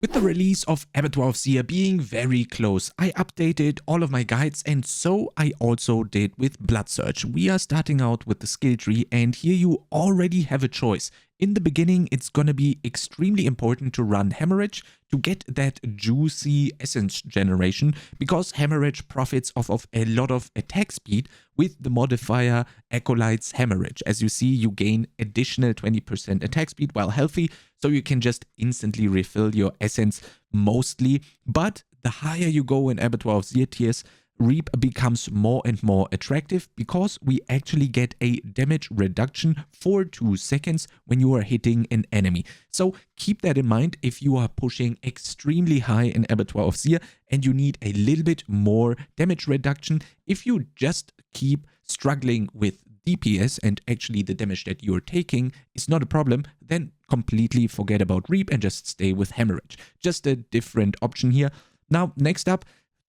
With the release of Abattoir of Zir being very close, I updated all of my guides, and so I also did with Blood Search. We are starting out with the skill tree, and here you already have a choice. In the beginning, it's gonna be extremely important to run Hemorrhage to get that juicy essence generation, because Hemorrhage profits off of a lot of attack speed with the modifier Acolyte's Hemorrhage. As you see, you gain additional 20% attack speed while healthy, so you can just instantly refill your essence mostly. But the higher you go in Abattoir of Zir tiers, Reap becomes more and more attractive, because we actually get a damage reduction for 2 seconds when you are hitting an enemy. So keep that in mind if you are pushing extremely high in Abattoir of Zir and you need a little bit more damage reduction. If you just keep struggling with DPS and actually the damage that you're taking is not a problem, then completely forget about Reap and just stay with Hemorrhage. Just a different option here. Now, next up,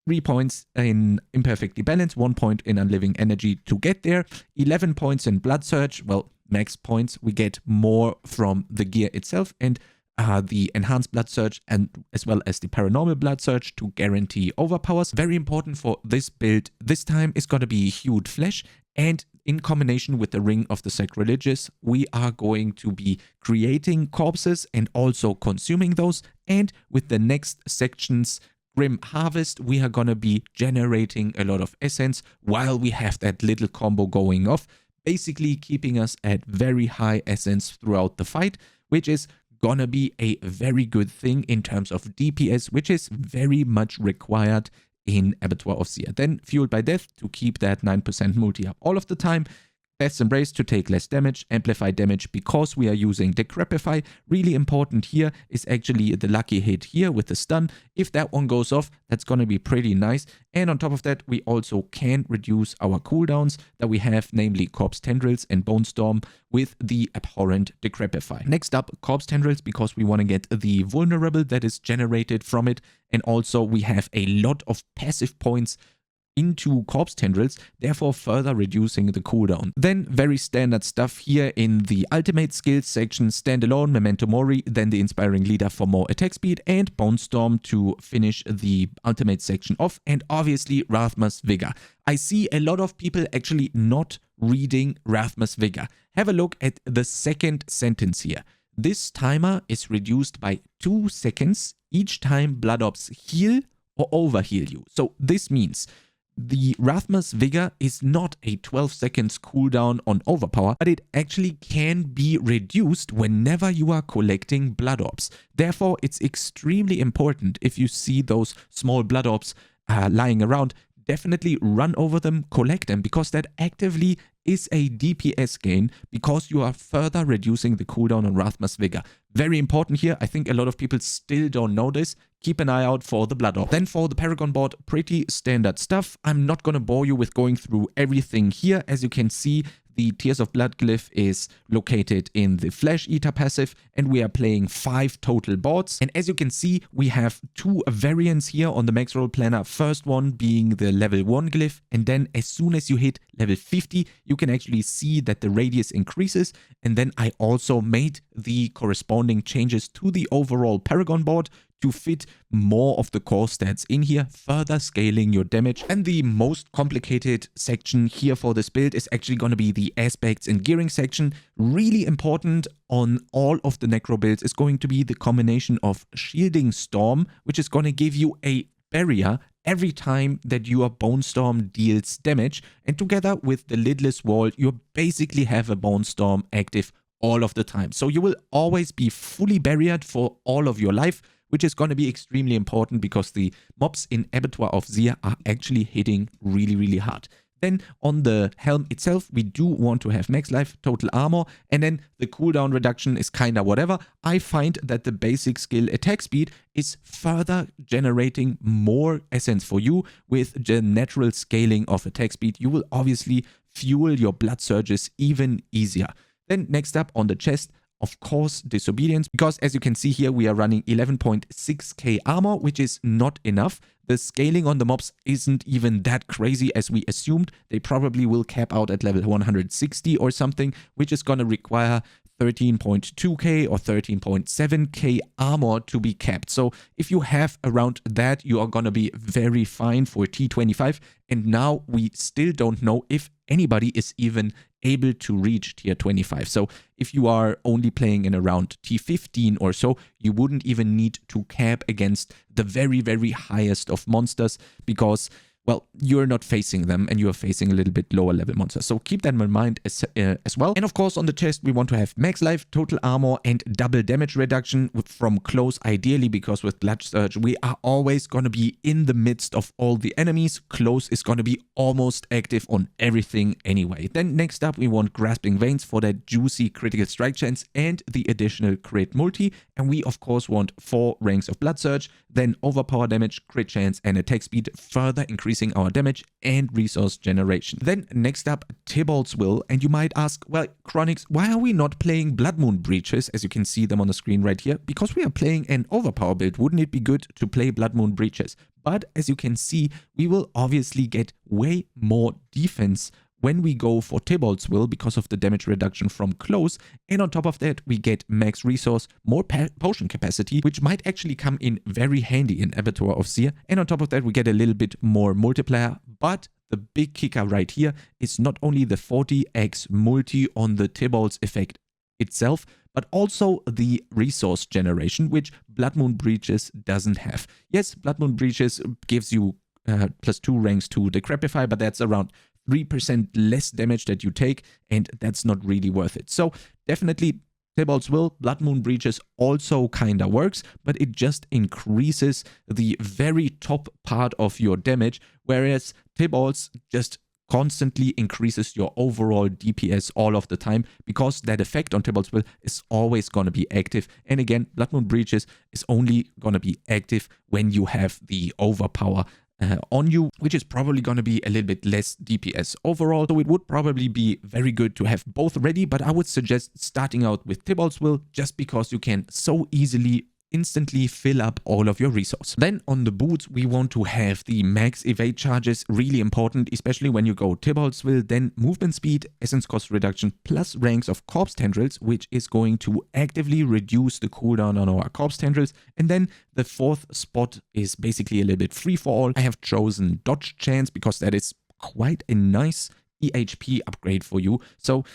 3 points in Imperfectly Balanced, 1 point in Unliving Energy to get there, 11 points in Blood Search, well, max points, we get more from the gear itself, and the Enhanced Blood Search and as well as the Paranormal Blood Search to guarantee overpowers. Very important for this build this time is going to be Hued Flesh, and in combination with the Ring of the Sacrilegious, we are going to be creating corpses and also consuming those, and with the next sections Grim Harvest, we are gonna be generating a lot of essence while we have that little combo going off, basically keeping us at very high essence throughout the fight, which is gonna be a very good thing in terms of DPS, which is very much required in Abattoir of Zir. Then Fueled by Death to keep that 9% multi up all of the time. Death's Embrace to take less damage, amplify damage because we are using Decrepify. Really important here is actually the lucky hit here with the stun. If that one goes off, that's going to be pretty nice. And on top of that, we also can reduce our cooldowns that we have, namely Corpse Tendrils and Bone Storm with the Abhorrent Decrepify. Next up, Corpse Tendrils, because we want to get the Vulnerable that is generated from it. And also we have a lot of passive points into Corpse Tendrils, therefore further reducing the cooldown. Then very standard stuff here in the ultimate skills section, Standalone, Memento Mori, then the Inspiring Leader for more attack speed, and Bone Storm to finish the ultimate section off, and obviously Rathma's Vigor. I see a lot of people actually not reading Rathma's Vigor. Have a look at the second sentence here. This timer is reduced by 2 seconds each time Blood Ops heal or overheal you. So this means the Rathma's Vigor is not a 12 seconds cooldown on overpower, but it actually can be reduced whenever you are collecting Blood Orbs. Therefore, it's extremely important if you see those small Blood Orbs lying around, definitely run over them, collect them, because that actively is a DPS gain because you are further reducing the cooldown on Rathma's Vigor. Very important here. I think a lot of people still don't know this. Keep an eye out for the Blood Orb. Then for the Paragon Board, pretty standard stuff. I'm not going to bore you with going through everything here. As you can see, the Tears of Blood glyph is located in the Flesh Eater passive, and we are playing 5 total boards. And as you can see, we have 2 variants here on the Max Roll Planner. First one being the level 1 glyph, and then as soon as you hit level 50, you can actually see that the radius increases. And then I also made the corresponding changes to the overall Paragon Board to fit more of the core stats in here, further scaling your damage. And the most complicated section here for this build is actually going to be the aspects and gearing section. Really important on all of the Necro builds is going to be the combination of Shielding Storm, which is going to give you a barrier every time that your Bone Storm deals damage, and together with the Lidless Wall, you basically have a Bone Storm active all of the time. So you will always be fully barriered for all of your life, which is going to be extremely important because the mobs in Abattoir of Zir are actually hitting really, really hard. Then on the helm itself, we do want to have max life, total armor, and then the cooldown reduction is kinda whatever. I find that the basic skill attack speed is further generating more essence for you. With the natural scaling of attack speed, you will obviously fuel your blood surges even easier. Then next up on the chest, of course, Disobedience, because as you can see here, we are running 11.6k armor, which is not enough. The scaling on the mobs isn't even that crazy as we assumed. They probably will cap out at level 160 or something, which is going to require 13.2k or 13.7k armor to be capped. So if you have around that, you are gonna be very fine for T25. And now we still don't know if anybody is even able to reach tier 25. So if you are only playing in around T15 or so, you wouldn't even need to cap against the very, very highest of monsters because, well, you're not facing them and you're facing a little bit lower level monsters. So keep that in mind as well. And of course, on the chest, we want to have max life, total armor, and double damage reduction from close, ideally, because with Blood Surge, we are always going to be in the midst of all the enemies. Close is going to be almost active on everything anyway. Then next up, we want Grasping Veins for that juicy critical strike chance and the additional crit multi. And we, of course, want 4 ranks of Blood Surge, then overpower damage, crit chance, and attack speed, further increasing our damage and resource generation. Then next up, Tybalt's Will, and you might ask, well, Chronix, why are we not playing Blood Moon Breaches, as you can see them on the screen right here? Because we are playing an overpower build, wouldn't it be good to play Blood Moon Breaches? But as you can see, we will obviously get way more defense when we go for Tybalt's Will because of the damage reduction from close, and on top of that we get max resource, more potion capacity, which might actually come in very handy in Abattoir of Zir, and on top of that we get a little bit more multiplier. But the big kicker right here is not only the 40x multi on the Tybalt's effect itself, but also the resource generation, which Blood Moon Breaches doesn't have. Yes, Blood Moon Breaches gives you +2 ranks to Decrepify, but that's around 3% less damage that you take, and that's not really worth it. So definitely Tybalt's Will, Blood Moon Breaches also kinda works, but it just increases the very top part of your damage, whereas Tybalt's just constantly increases your overall DPS all of the time, because that effect on Tybalt's Will is always going to be active. And again, Blood Moon Breaches is only going to be active when you have the overpower on you, which is probably going to be a little bit less DPS overall. So it would probably be very good to have both ready, but I would suggest starting out with Tybalt's Will just because you can so easily instantly fill up all of your resources. Then on the boots, we want to have the max evade charges, really important, especially when you go Tybalt's Will, then movement speed, essence cost reduction, plus ranks of corpse tendrils, which is going to actively reduce the cooldown on our corpse tendrils. And then the fourth spot is basically a little bit free for all. I have chosen dodge chance because that is quite a nice EHP upgrade for you. So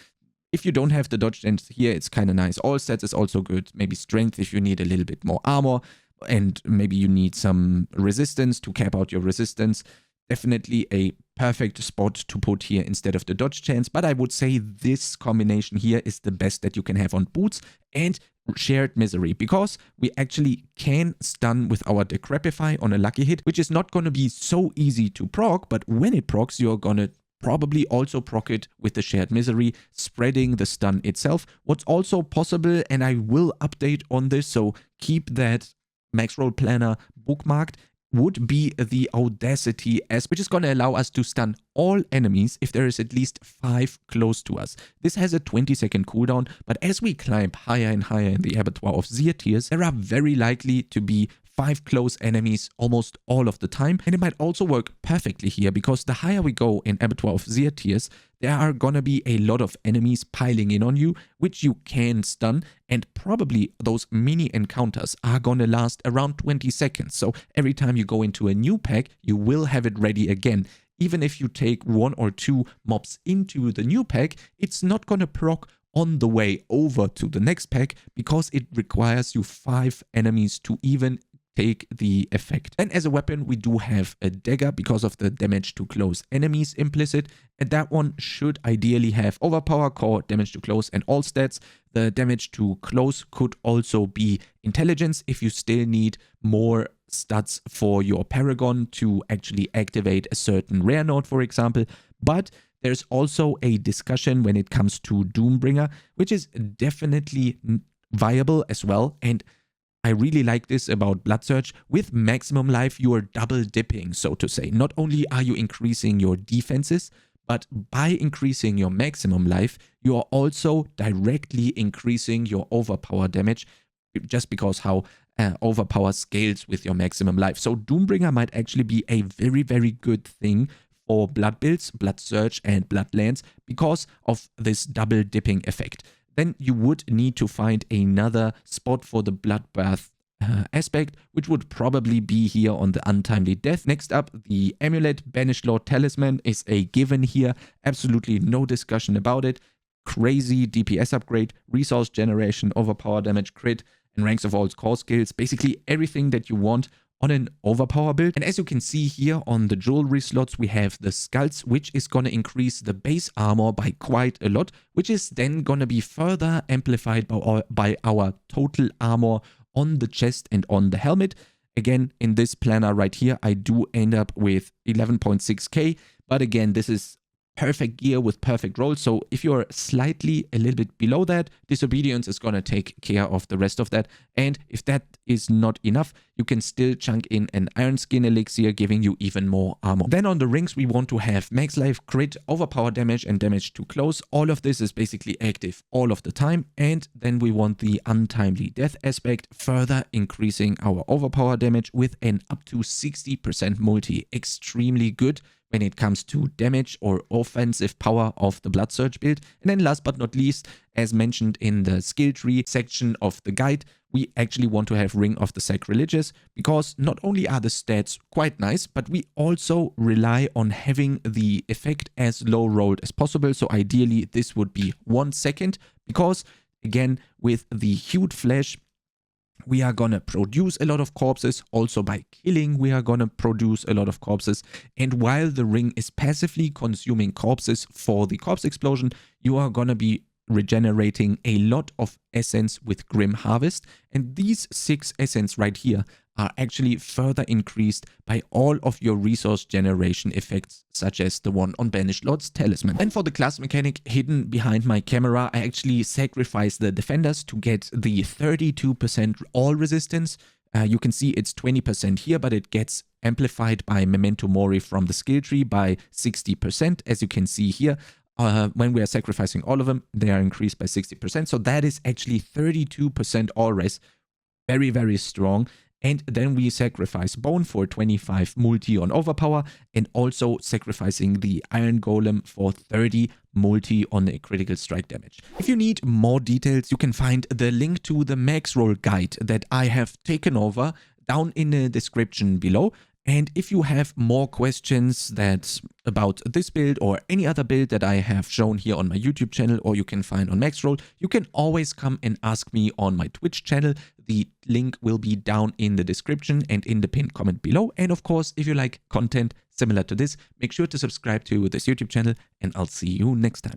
if you don't have the dodge chance here, it's kind of nice. All stats is also good. Maybe strength if you need a little bit more armor, and maybe you need some resistance to cap out your resistance. Definitely a perfect spot to put here instead of the dodge chance. But I would say this combination here is the best that you can have on boots and shared misery, because we actually can stun with our Decrepify on a lucky hit, which is not going to be so easy to proc, but when it procs, you're going to probably also proc it with the shared misery, spreading the stun itself. What's also possible, and I will update on this, so keep that max roll planner bookmarked, would be the Audacity S, which is going to allow us to stun all enemies if there is at least 5 close to us. This has a 20-second cooldown, but as we climb higher and higher in the Abattoir of Zir tiers, there are very likely to be 5 close enemies almost all of the time, and it might also work perfectly here because the higher we go in Abattoir of Zir tiers, there are gonna be a lot of enemies piling in on you, which you can stun, and probably those mini encounters are gonna last around 20 seconds. So every time you go into a new pack, you will have it ready again. Even if you take 1 or 2 mobs into the new pack, it's not gonna proc on the way over to the next pack because it requires you 5 enemies to even take the effect. And as a weapon, we do have a dagger because of the damage to close enemies implicit, and that one should ideally have overpower, core, damage to close, and all stats. The damage to close could also be intelligence if you still need more stats for your Paragon to actually activate a certain rare node, for example. But there's also a discussion when it comes to Doombringer, which is definitely viable as well. And I really like this about Blood Surge. With maximum life, you are double dipping, so to say. Not only are you increasing your defenses, but by increasing your maximum life, you are also directly increasing your overpower damage, just because how overpower scales with your maximum life. So Doombringer might actually be a very, very good thing for Blood builds, Blood Surge, and Bloodlands because of this double dipping effect. then you would need to find another spot for the bloodbath aspect, which would probably be here on the Untimely Death. Next up, the Amulet Banished Lord Talisman is a given here. Absolutely no discussion about it. Crazy DPS upgrade, resource generation, overpower damage, crit, and ranks of all core skills. Basically everything that you want on an overpower build. And as you can see here on the jewelry slots, we have the skulls, which is going to increase the base armor by quite a lot, which is then going to be further amplified by our total armor on the chest and on the helmet. Again, in this planner right here, I do end up with 11.6k, but again, this is perfect gear with perfect rolls. So if you're slightly a little bit below that, Disobedience is going to take care of the rest of that. And if that is not enough, you can still chunk in an Iron Skin Elixir, giving you even more armor. Then on the rings, we want to have max life, crit, overpower damage, and damage to close. All of this is basically active all of the time. And then we want the Untimely Death aspect, further increasing our overpower damage with an up to 60% multi. Extremely good when it comes to damage or offensive power of the Blood Surge build. And then last but not least, as mentioned in the skill tree section of the guide, we actually want to have Ring of the Sacrilegious, because not only are the stats quite nice, but we also rely on having the effect as low rolled as possible. So ideally this would be 1 second, because again, with the Hued Flesh, we are gonna produce a lot of corpses. Also by killing, we are gonna produce a lot of corpses. And while the ring is passively consuming corpses for the corpse explosion, you are gonna be regenerating a lot of essence with Grim Harvest. And these 6 essence right here are actually further increased by all of your resource generation effects, such as the one on Banished Lord's Talisman. And for the class mechanic hidden behind my camera, I actually sacrifice the defenders to get the 32% all resistance. You can see it's 20% here, but it gets amplified by Memento Mori from the skill tree by 60%, as you can see here. When we are sacrificing all of them, they are increased by 60%. So that is actually 32% all res. Very, very strong. And then we sacrifice Bone for 25 multi on overpower, and also sacrificing the Iron Golem for 30 multi on the critical strike damage. If you need more details, you can find the link to the max roll guide that I have taken over down in the description below. And if you have more questions about this build or any other build that I have shown here on my YouTube channel, or you can find on Maxroll, you can always come and ask me on my Twitch channel. The link will be down in the description and in the pinned comment below. And of course, if you like content similar to this, make sure to subscribe to this YouTube channel, and I'll see you next time.